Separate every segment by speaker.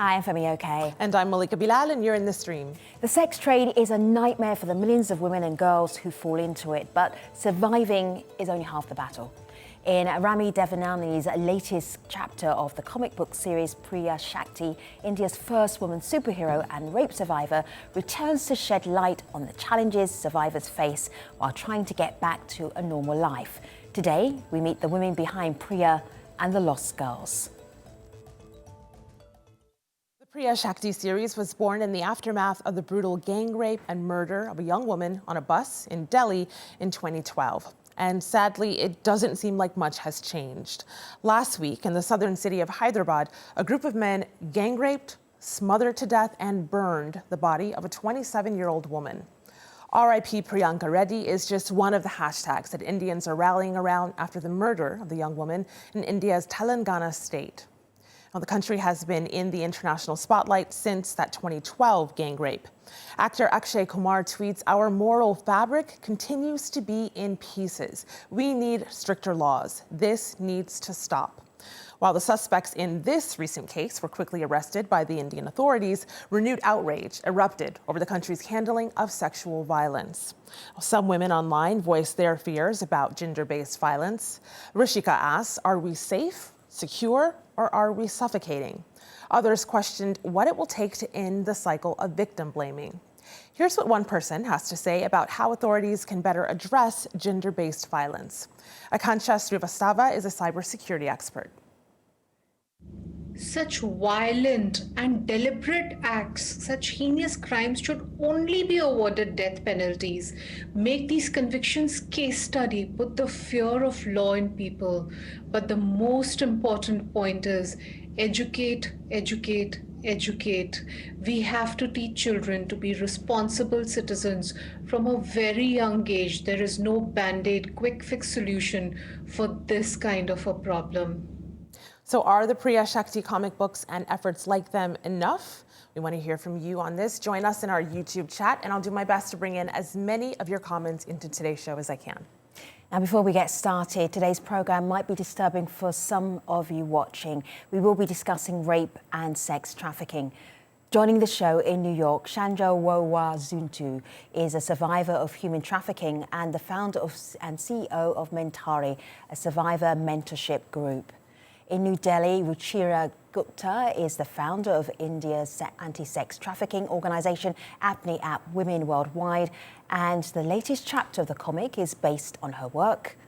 Speaker 1: Hi, I'm Femi Okay.
Speaker 2: And I'm Malika Bilal, and you're in the stream.
Speaker 1: The sex trade is a nightmare for the millions of women and girls who fall into it, but surviving is only half the battle. In Ram Devineni's latest chapter of the comic book series, Priya Shakti, India's first woman superhero and rape survivor, returns to shed light on the challenges survivors face while trying to get back to a normal life. Today, we meet the women behind Priya and the Lost Girls.
Speaker 2: The Priya Shakti series was born in the aftermath of the brutal gang rape and murder of a young woman on a bus in Delhi in 2012. And sadly, it doesn't seem like much has changed. Last week, in the southern city of Hyderabad, a group of men gang raped, smothered to death, and burned the body of a 27-year-old woman. R.I.P. Priyanka Reddy is just one of the hashtags that Indians are rallying around after the murder of the young woman in India's Telangana state. Now, the country has been in the international spotlight since that 2012 gang rape. Actor Akshay Kumar tweets, "Our moral fabric continues to be in pieces. We need stricter laws. This needs to stop." While the suspects in this recent case were quickly arrested by the Indian authorities, renewed outrage erupted over the country's handling of sexual violence. Some women online voiced their fears about gender-based violence. Rishika asks, "Are we safe, secure, or are we suffocating?" Others questioned what it will take to end the cycle of victim blaming. Here's what one person has to say about how authorities can better address gender-based violence. Akansha Srivastava is a cybersecurity expert.
Speaker 3: Such violent and deliberate acts, such heinous crimes should only be awarded death penalties. Make these convictions case study, put the fear of law in people. But the most important point is educate, educate, educate. We have to teach children to be responsible citizens from a very young age. There is no band-aid quick fix solution for this kind of a problem.
Speaker 2: So are the Priya Shakti comic books and efforts like them enough? We want to hear from you on this. Join us in our YouTube chat, and I'll do my best to bring in as many of your comments into today's show as I can.
Speaker 1: Now, before we get started, today's program might be disturbing for some of you watching. We will be discussing rape and sex trafficking. Joining the show in New York, Chandra Wowa Zuntu is a survivor of human trafficking and the founder and CEO of Mentari, a survivor mentorship group. In New Delhi, Ruchira Gupta is the founder of India's anti-sex trafficking organisation, Apni App Women Worldwide, and the latest chapter of the comic is based on her work.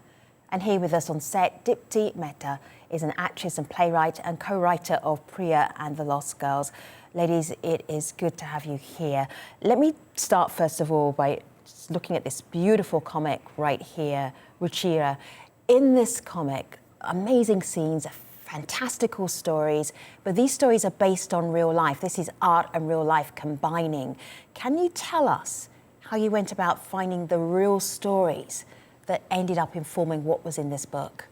Speaker 1: And here with us on set, Dipti Mehta is an actress and playwright and co-writer of Priya and the Lost Girls. Ladies, it is good to have you here. Let me start first of all by looking at this beautiful comic right here, Ruchira. In this comic, amazing scenes, fantastical stories, but these stories are based on real life. This is art and real life combining. Can you tell us how you went about finding the real stories that ended up informing what was in this book?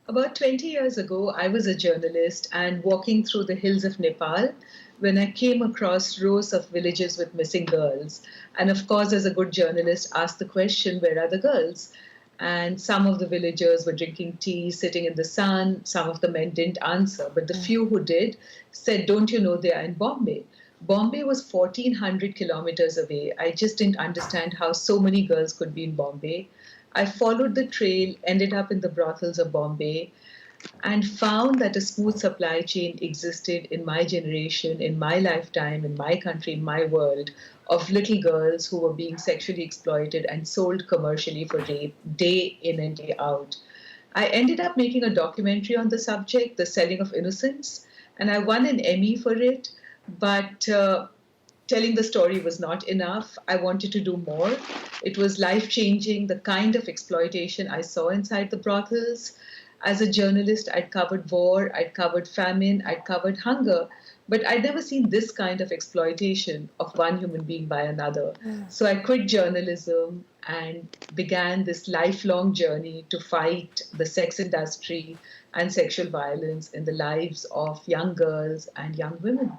Speaker 4: About 20 years ago, I was a journalist and walking through the hills of Nepal when I came across rows of villages with missing girls. And of course, as a good journalist, asked the question, where are the girls? And some of the villagers were drinking tea, sitting in the sun. Some of the men didn't answer, but the few who did said, "Don't you know they are in Bombay?" Bombay was 1,400 kilometers away. I just didn't understand how so many girls could be in Bombay. I followed the trail, ended up in the brothels of Bombay, and found that a smooth supply chain existed in my generation, in my lifetime, in my country, in my world, of little girls who were being sexually exploited and sold commercially for rape day in and day out. I ended up making a documentary on the subject, The Selling of Innocence, and I won an Emmy for it, but telling the story was not enough. I wanted to do more. It was life-changing, the kind of exploitation I saw inside the brothels. As a journalist, I'd covered war, I'd covered famine, I'd covered hunger, but I'd never seen this kind of exploitation of one human being by another. So I quit journalism and began this lifelong journey to fight the sex industry and sexual violence in the lives of young girls and young women.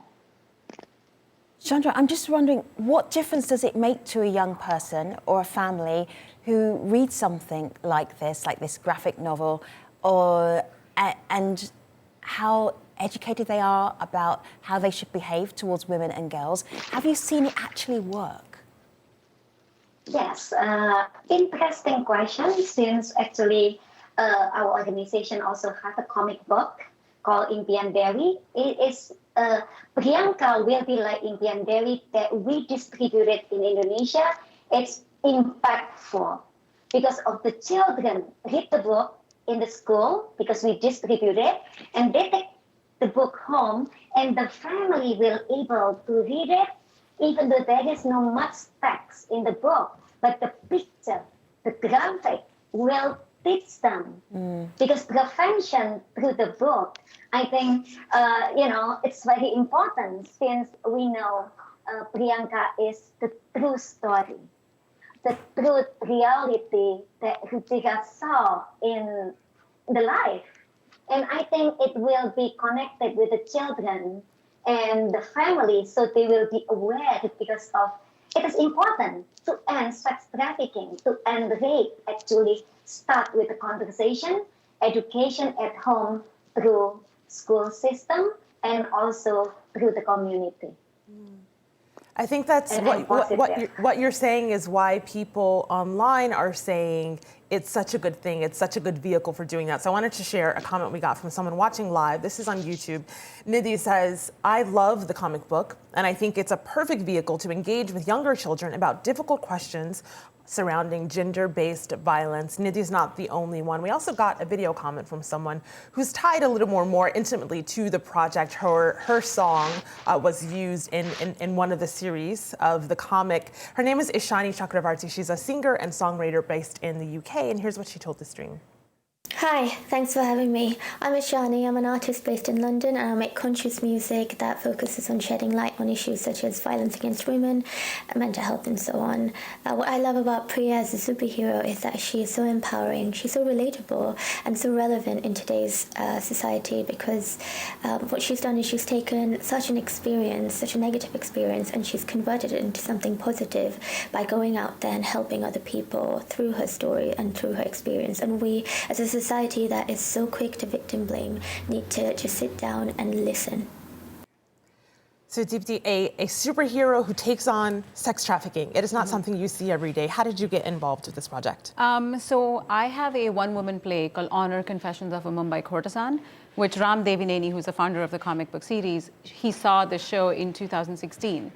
Speaker 1: Chandra, I'm just wondering, what difference does it make to a young person or a family who reads something like this graphic novel, and how educated they are about how they should behave towards women and girls. Have you seen it actually work?
Speaker 5: Yes, interesting question, since actually our organization also has a comic book called Impian Dewi. It is Priyanka will be like Impian Dewi that we distributed in Indonesia. It's impactful because of the children read the book in the school because we distribute it, and they take the book home, and the family will able to read it, even though there is no much text in the book, but the picture, the graphic will teach them. Because prevention through the book, I think, it's very important, since we know Priyanka is the true story, the true reality that Rudika saw in the life. And I think it will be connected with the children and the family, so they will be aware, because of it is important to end sex trafficking, to end rape. Actually, start with the conversation, education at home through school system, and also through the community.
Speaker 2: I think that's what you're saying is why people online are saying it's such a good thing. It's such a good vehicle for doing that. So I wanted to share a comment we got from someone watching live. This is on YouTube. Nidhi says, I love the comic book, and I think it's a perfect vehicle to engage with younger children about difficult questions surrounding gender-based violence. Nidhi's not the only one. We also got a video comment from someone who's tied a little more intimately to the project. Her song was used in one of the series of the comic. Her name is Ishani Chakravarti. She's a singer and songwriter based in the UK, and here's what she told the stream.
Speaker 6: Hi, thanks for having me. I'm Ishani. I'm an artist based in London, and I make conscious music that focuses on shedding light on issues such as violence against women, mental health, and so on. What I love about Priya as a superhero is that she is so empowering, she's so relatable, and so relevant in today's society, because what she's done is she's taken such an experience, such a negative experience, and she's converted it into something positive by going out there and helping other people through her story and through her experience. And we, as a society that is so quick to victim blame, need to just sit down and listen.
Speaker 2: So Dipti, a superhero who takes on sex trafficking. It is not something you see every day. How did you get involved with this project?
Speaker 7: So I have a one-woman play called Honor, Confessions of a Mumbai Courtesan, which Ram Devineni, who's the founder of the comic book series, he saw the show in 2016.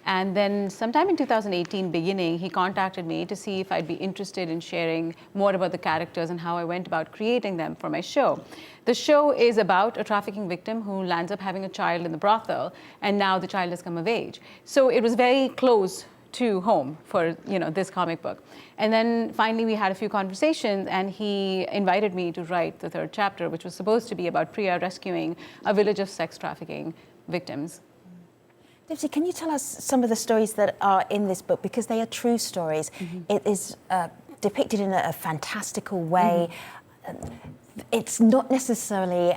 Speaker 7: And then sometime in 2018 beginning, he contacted me to see if I'd be interested in sharing more about the characters and how I went about creating them for my show. The show is about a trafficking victim who lands up having a child in the brothel, and now the child has come of age. So it was very close to home for this comic book. And then finally we had a few conversations, and he invited me to write the third chapter, which was supposed to be about Priya rescuing a village of sex trafficking victims.
Speaker 1: Dipti, can you tell us some of the stories that are in this book? Because they are true stories. It is depicted in a fantastical way. It's not necessarily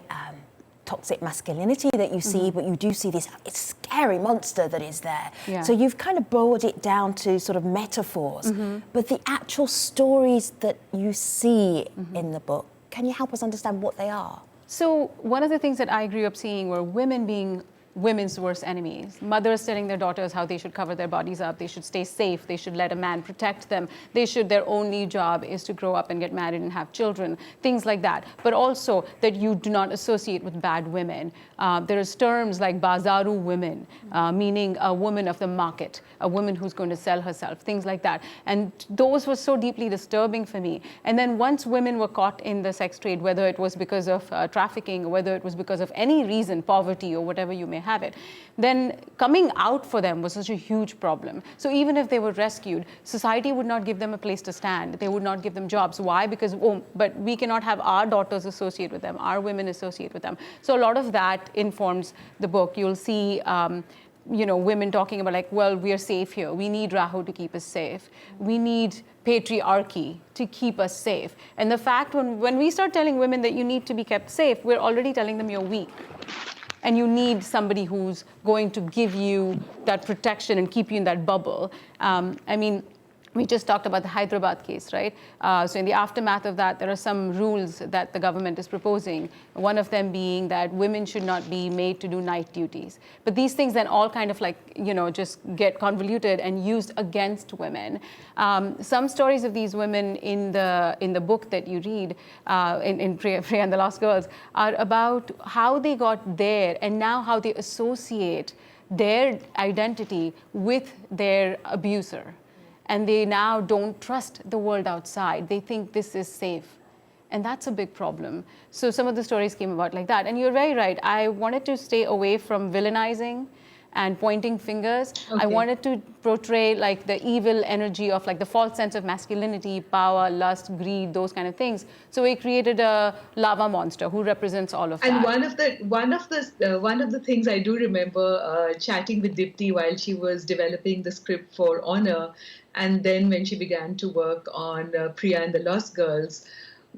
Speaker 1: toxic masculinity that you see, but you do see this scary monster that is there. Yeah. So you've kind of boiled it down to sort of metaphors. But the actual stories that you see in the book, can you help us understand what they are?
Speaker 7: So one of the things that I grew up seeing were women being women's worst enemies. Mothers telling their daughters how they should cover their bodies up, they should stay safe, they should let a man protect them, their only job is to grow up and get married and have children, things like that. But also that you do not associate with bad women. There's terms like bazaru women, meaning a woman of the market, a woman who's going to sell herself, things like that. And those were so deeply disturbing for me. And then once women were caught in the sex trade, whether it was because of trafficking, or whether it was because of any reason, poverty or whatever you may have it, then coming out for them was such a huge problem. So even if they were rescued, society would not give them a place to stand. They would not give them jobs. Why? Because, but we cannot have our daughters associate with them, our women associate with them. So a lot of that informs the book. You'll see women talking about like, well, we are safe here. We need Rahu to keep us safe. We need patriarchy to keep us safe. And the fact when we start telling women that you need to be kept safe, we're already telling them you're weak. And you need somebody who's going to give you that protection and keep you in that bubble. We just talked about the Hyderabad case, right? So in the aftermath of that, there are some rules that the government is proposing. One of them being that women should not be made to do night duties. But these things then all kind of like, just get convoluted and used against women. Some stories of these women in the book that you read, in Priya and the Lost Girls, are about how they got there and now how they associate their identity with their abuser. And they now don't trust the world outside. They think this is safe. And that's a big problem. So some of the stories came about like that. And you're very right. I wanted to stay away from villainizing and pointing fingers.
Speaker 4: Okay.
Speaker 7: I wanted to portray like the evil energy of like the false sense of masculinity, power, lust, greed, those kind of things. So we created a lava monster who represents all of that.
Speaker 4: And one of the things I do remember chatting with Dipti while she was developing the script for Honor, and then when she began to work on Priya and the Lost Girls,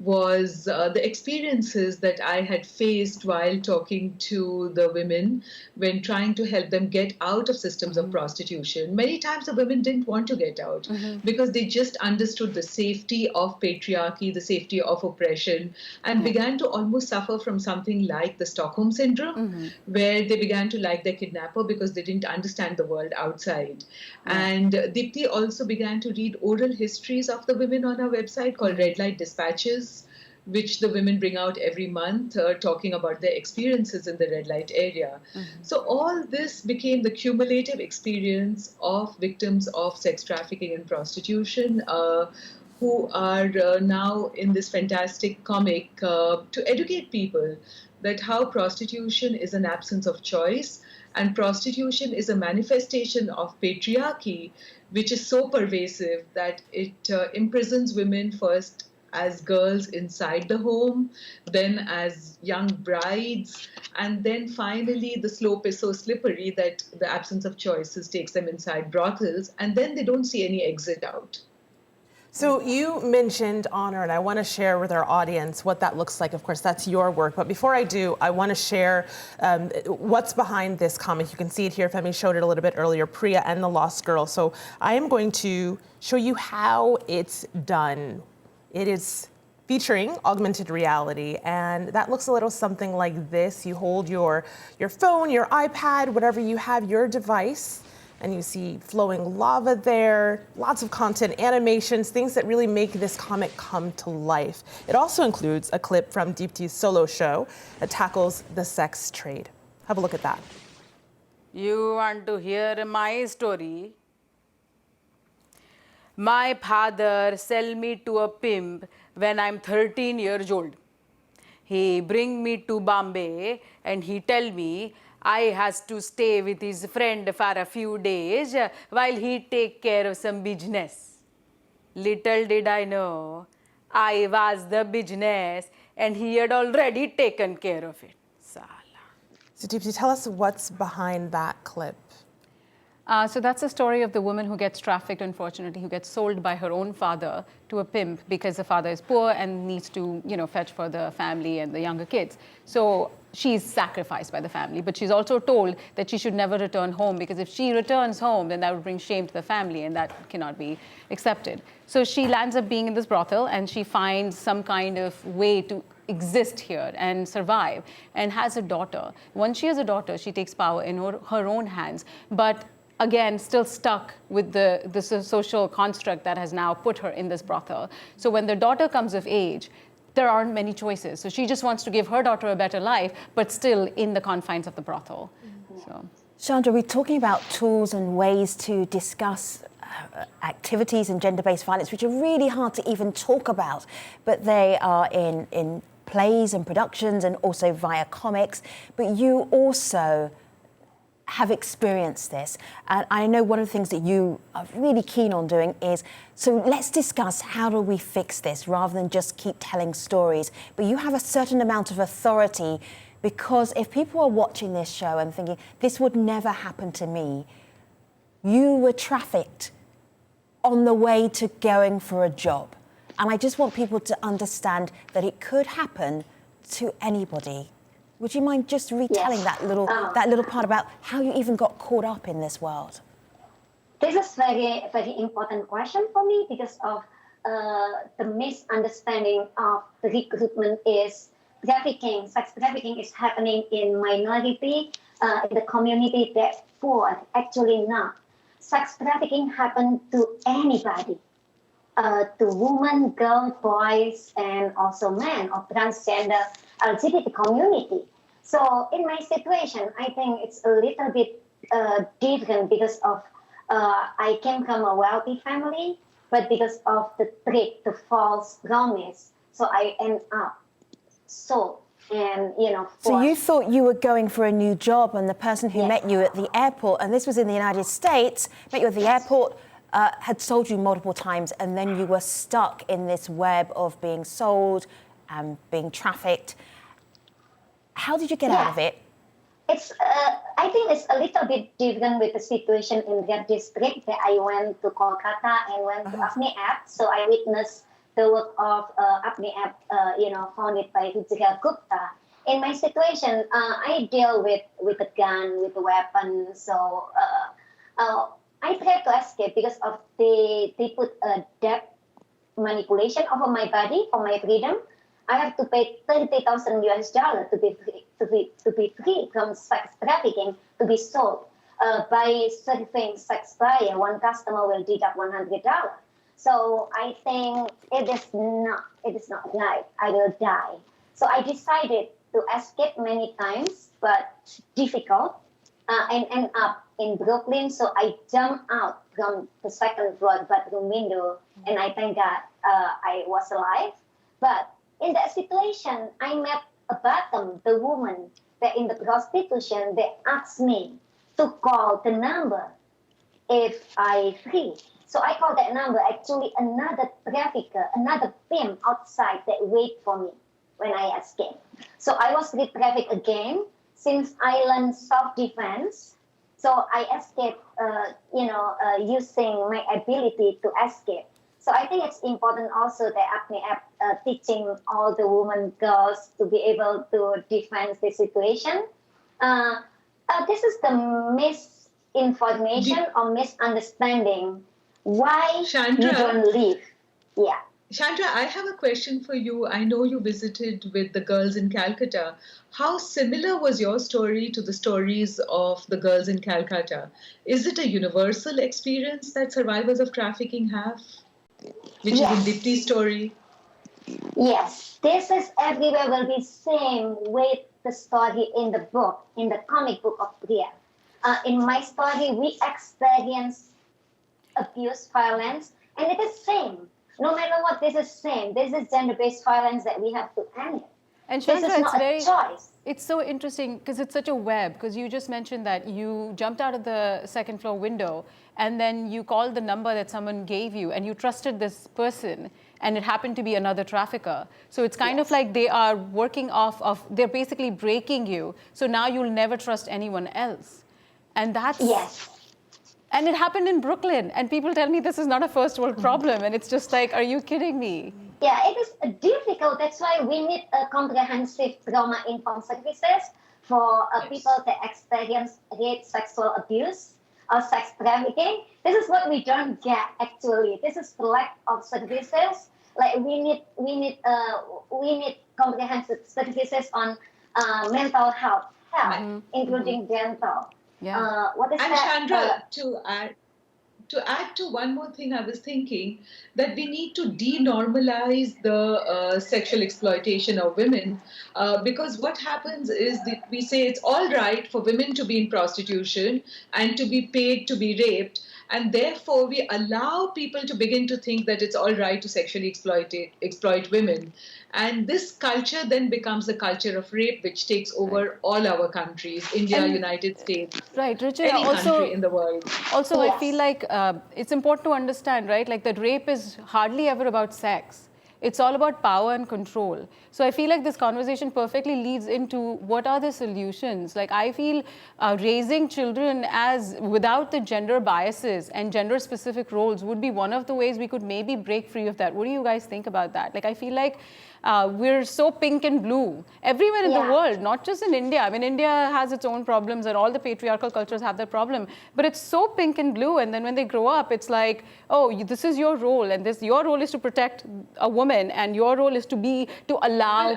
Speaker 4: was the experiences that I had faced while talking to the women when trying to help them get out of systems of prostitution. Many times the women didn't want to get out because they just understood the safety of patriarchy, the safety of oppression, and began to almost suffer from something like the Stockholm Syndrome, where they began to like their kidnapper because they didn't understand the world outside. And Dipti also began to read oral histories of the women on our website called Red Light Dispatches, which the women bring out every month, talking about their experiences in the red light area. So all this became the cumulative experience of victims of sex trafficking and prostitution, who are now in this fantastic comic to educate people that how prostitution is an absence of choice, and prostitution is a manifestation of patriarchy, which is so pervasive that it imprisons women first as girls inside the home, then as young brides, and then finally the slope is so slippery that the absence of choices takes them inside brothels, and then they don't see any exit out.
Speaker 2: So you mentioned Honor, and I want to share with our audience what that looks like. Of course, that's your work. But before I do, I want to share what's behind this comic. You can see it here. Femi showed it a little bit earlier, Priya and the Lost Girl. So I am going to show you how it's done. It is featuring augmented reality, and that looks a little something like this. You hold your phone, your iPad, whatever you have, your device, and you see flowing lava there, lots of content, animations, things that really make this comic come to life. It also includes a clip from Dipti's solo show that tackles the sex trade. Have a look at that.
Speaker 8: You want to hear my story? My father sell me to a pimp when I'm 13 years old. He bring me to Bombay and he tell me I has to stay with his friend for a few days while he take care of some business. Little did I know, I was the business and he had already taken care of it. Sala.
Speaker 2: So Dipti, tell us what's behind that clip.
Speaker 7: So that's the story of the woman who gets trafficked, unfortunately, who gets sold by her own father to a pimp because the father is poor and needs to, fetch for the family and the younger kids. So she's sacrificed by the family, but she's also told that she should never return home because if she returns home, then that would bring shame to the family and that cannot be accepted. So she lands up being in this brothel and she finds some kind of way to exist here and survive and has a daughter. Once she has a daughter, she takes power in her own hands, but again, still stuck with the social construct that has now put her in this brothel. So when the daughter comes of age, there aren't many choices. So she just wants to give her daughter a better life, but still in the confines of the brothel. So.
Speaker 1: Chandra, we're talking about tools and ways to discuss activities and gender-based violence, which are really hard to even talk about, but they are in plays and productions and also via comics. But you also have experienced this. And I know one of the things that you are really keen on doing is, so let's discuss how do we fix this rather than just keep telling stories. But you have a certain amount of authority because if people are watching this show and thinking, this would never happen to me, you were trafficked on the way to going for a job. And I just want people to understand that it could happen to anybody. Would you mind just retelling that little part about how you even got caught up in this world?
Speaker 5: This is very important question for me because of the misunderstanding of the recruitment is trafficking. Sex trafficking is happening in minority, in the community that poor. Actually not. Sex trafficking happen to anybody, to women, girls, boys, and also men of transgender LGBT community. So in my situation, I think it's a little bit different because of I came from a wealthy family, but because of the trick, the false promise, so I end up sold and
Speaker 1: So you
Speaker 5: forced.
Speaker 1: thought you were going for a new job, and the person who
Speaker 5: Yes.
Speaker 1: met you at the airport, and this was in the United States, met you at the airport, had sold you multiple times, and then you were stuck in this web of being sold and being trafficked. How did you get out of it?
Speaker 5: It's I think it's a little bit different with the situation in their district that I went to Kolkata and went to Apni App. So I witnessed the work of Apni App, founded by Jazeera Gupta. In my situation, I deal with a gun, with a weapon. So I tried to escape because of they put a debt manipulation over my body for my freedom. I have to pay $30,000 to be free from sex trafficking, to be sold. By serving sex buyer, one customer will deduct $100. So I think it is not right. I will die. So I decided to escape many times, but difficult, and end up in Brooklyn. So I jumped out from the second floor bedroom window, and I thank God I was alive. But in that situation, I met a bottom, the woman that in the prostitution, they asked me to call the number if I free. So I called that number. Actually, another trafficker, another pimp outside that wait for me when I escaped. So I was re-trafficked again. Since I learned self-defense, so I escaped, using my ability to escape. So I think it's important also that Acme App teaching all the women, girls to be able to defend the situation. This is the misinformation or misunderstanding why
Speaker 4: Chandra.
Speaker 5: you don't leave. Yeah.
Speaker 4: Chandra, I have a question for you. I know you visited with the girls in Calcutta. How similar was your story to the stories of the girls in Calcutta? Is it a universal experience that survivors of trafficking have, which
Speaker 5: Yes.
Speaker 4: is in Dipti's story?
Speaker 5: Yes, this is everywhere will be same with the story in the book, in the comic book of Priya. In my story, we experience abuse, violence, and it is same. No matter what, this is same. This is gender-based violence that we have to end.
Speaker 7: And
Speaker 5: This
Speaker 7: Chandra,
Speaker 5: is not a choice.
Speaker 7: it's so interesting because it's such a web, because you just mentioned that you jumped out of the second floor window and then you called the number that someone gave you and you trusted this person and it happened to be another trafficker. So it's kind of like they are working off of, they're basically breaking you. So now you'll never trust anyone else. And that's...
Speaker 5: Yes.
Speaker 7: And it happened in Brooklyn, and people tell me this is not a first world problem, and it's just like, are you kidding me?
Speaker 5: Yeah, it is difficult. That's why we need a comprehensive trauma-informed services for people that experience rape, sexual abuse, or sex trafficking. This is what we don't get actually. This is the lack of services. Like we need comprehensive services on mental health, including dental.
Speaker 7: Yeah.
Speaker 5: What is
Speaker 4: And
Speaker 5: that?
Speaker 4: Chandra, to add to one more thing, I was thinking that we need to denormalize the sexual exploitation of women, because what happens is that we say it's all right for women to be in prostitution and to be paid to be raped, and therefore we allow people to begin to think that it's all right to sexually exploit women. And this culture then becomes the culture of rape, which takes over all our countries, India,
Speaker 7: And-
Speaker 4: United States,
Speaker 7: Right, Richard,
Speaker 4: any
Speaker 7: also,
Speaker 4: country in the world.
Speaker 7: also I
Speaker 5: Yes.
Speaker 7: feel like it's important to understand, right, like that rape is hardly ever about sex. It's all about power and control. So I feel like this conversation perfectly leads into what are the solutions. Like I feel raising children as without the gender biases and gender specific roles would be one of the ways we could maybe break free of that. What do you guys think about that? Like I feel like we're so pink and blue everywhere in the world, not just in India. I mean, India has its own problems and all the patriarchal cultures have that problem, but it's so pink and blue. And then when they grow up, it's like, oh, this is your role, and your role is to protect a woman, and your role is to allow.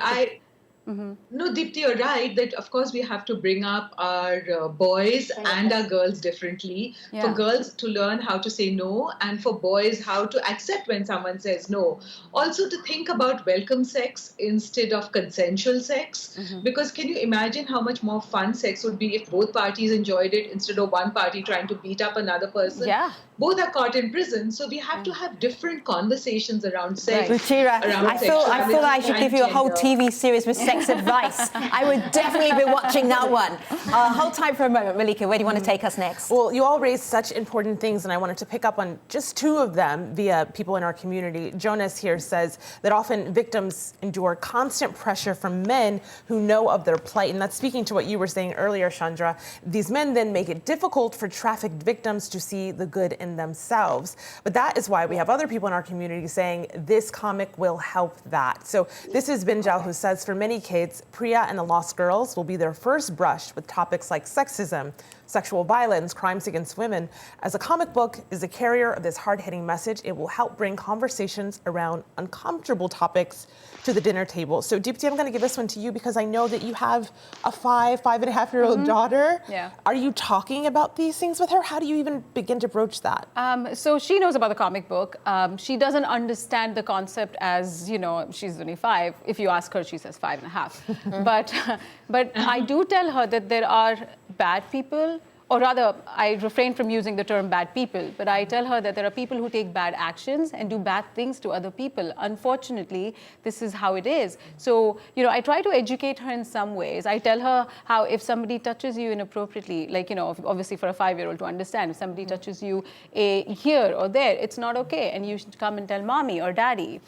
Speaker 4: Well, no, Dipti, you're right that of course we have to bring up our boys and our girls differently.
Speaker 7: Yeah.
Speaker 4: For girls to learn how to say no, and for boys how to accept when someone says no. Also to think about welcome sex instead of consensual sex. Because can you imagine how much more fun sex would be if both parties enjoyed it instead of one party trying to beat up another person?
Speaker 7: Yeah.
Speaker 4: Both are caught in prison, so we have to have different conversations around sex.
Speaker 1: Ruchira,
Speaker 4: around
Speaker 1: I feel I should give you a whole
Speaker 4: gender.
Speaker 1: TV series with sex advice. I would definitely be watching that one. Hold tight for a moment, Malika. Where do you want to take us next?
Speaker 2: Well, you all raised such important things, and I wanted to pick up on just two of them via people in our community. Jonas here says that often victims endure constant pressure from men who know of their plight. And that's speaking to what you were saying earlier, Chandra. These men then make it difficult for trafficked victims to see the good in themselves. But that is why we have other people in our community saying this comic will help that. So this is Binjal, who says for many kids, Priya and the Lost Girls will be their first brush with topics like sexism, sexual violence, crimes against women. As a comic book is a carrier of this hard-hitting message, it will help bring conversations around uncomfortable topics to the dinner table. So Dipti, I'm going to give this one to you because I know that you have a 5.5-year-old daughter.
Speaker 7: Yeah.
Speaker 2: Are you talking about these things with her? How do you even begin to broach that?
Speaker 7: So she knows about the comic book. She doesn't understand the concept as, she's only 5. If you ask her, she says 5.5. But I do tell her that there are bad people, or rather, I refrain from using the term bad people, but I tell her that there are people who take bad actions and do bad things to other people. Unfortunately, this is how it is. So, I try to educate her in some ways. I tell her how if somebody touches you inappropriately, like, obviously for a 5-year-old to understand, if somebody touches you here or there, it's not okay. And you should come and tell mommy or daddy,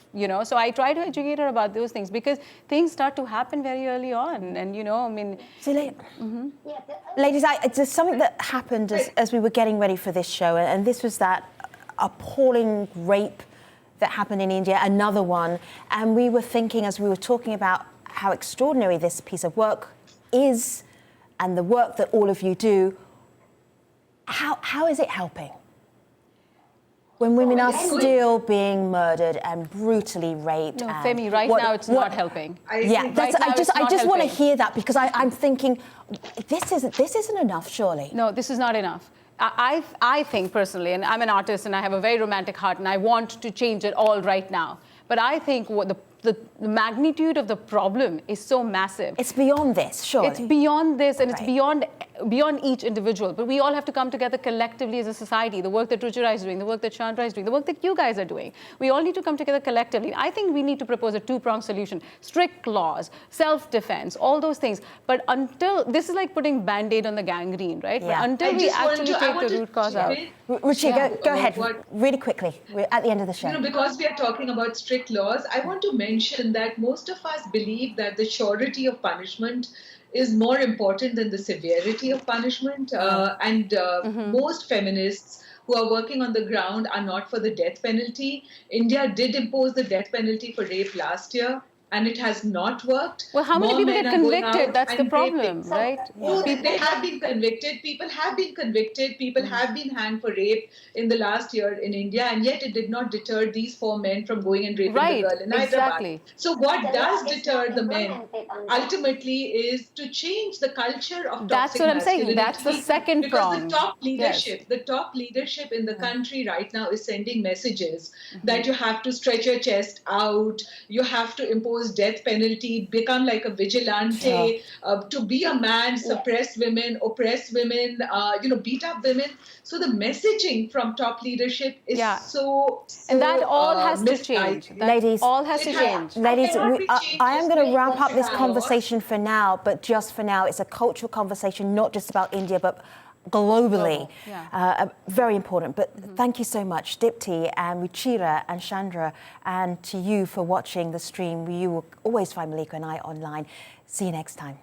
Speaker 7: So I try to educate her about those things because things start to happen very early on. And,
Speaker 1: Ladies, there's something that happened as we were getting ready for this show, and this was that appalling rape that happened in India, another one. And we were thinking, as we were talking about how extraordinary this piece of work is and the work that all of you do, how is it helping? When women are still being murdered and brutally raped.
Speaker 7: No, Femi, now it's not helping.
Speaker 1: I just want to hear that because I'm thinking, this isn't enough, surely.
Speaker 7: No, this is not enough. I think personally, and I'm an artist and I have a very romantic heart and I want to change it all right now. But I think what the magnitude of the problem is so massive.
Speaker 1: It's beyond this, surely.
Speaker 7: It's beyond this, and it's beyond each individual. But we all have to come together collectively as a society. The work that Ruchira is doing, the work that Chandra is doing, the work that you guys are doing. We all need to come together collectively. I think we need to propose a two-pronged solution. Strict laws, self-defense, all those things. But until, this is like putting Band-Aid on the gangrene, right?
Speaker 1: Yeah.
Speaker 7: But until we actually take the root cause out.
Speaker 1: Ruchi, go ahead, really quickly. We're at the end of the show.
Speaker 4: Because we are talking about strict laws, I want to mention that most of us believe that the surety of punishment is more important than the severity of punishment. Most feminists who are working on the ground are not for the death penalty. India did impose the death penalty for rape last year, and it has not worked.
Speaker 7: Well, how many people get convicted? That's the problem, right?
Speaker 4: No, they have been convicted. People have been convicted. People have been hanged for rape in the last year in India, and yet it did not deter these 4 men from going and raping the girl in Hyderabad. So what does deter the men ultimately is to change the culture of toxic masculinity.
Speaker 7: That's what I'm saying. That's the second prong.
Speaker 4: Because the top leadership in the country right now is sending messages that you have to stretch your chest out, you have to impose death penalty, become like a vigilante, to be a man, suppress women, oppress women, beat up women. So the messaging from top leadership is so
Speaker 7: and that all has to change.
Speaker 1: Ladies,
Speaker 7: all has to change.
Speaker 1: Ladies, I am going to wrap up this conversation for now, but just for now, it's a cultural conversation, not just about India, but globally.
Speaker 7: Yeah.
Speaker 1: Very important. But thank you so much, Dipti and Ruchira and Chandra, and to you for watching the stream. You will always find Malika and I online. See you next time.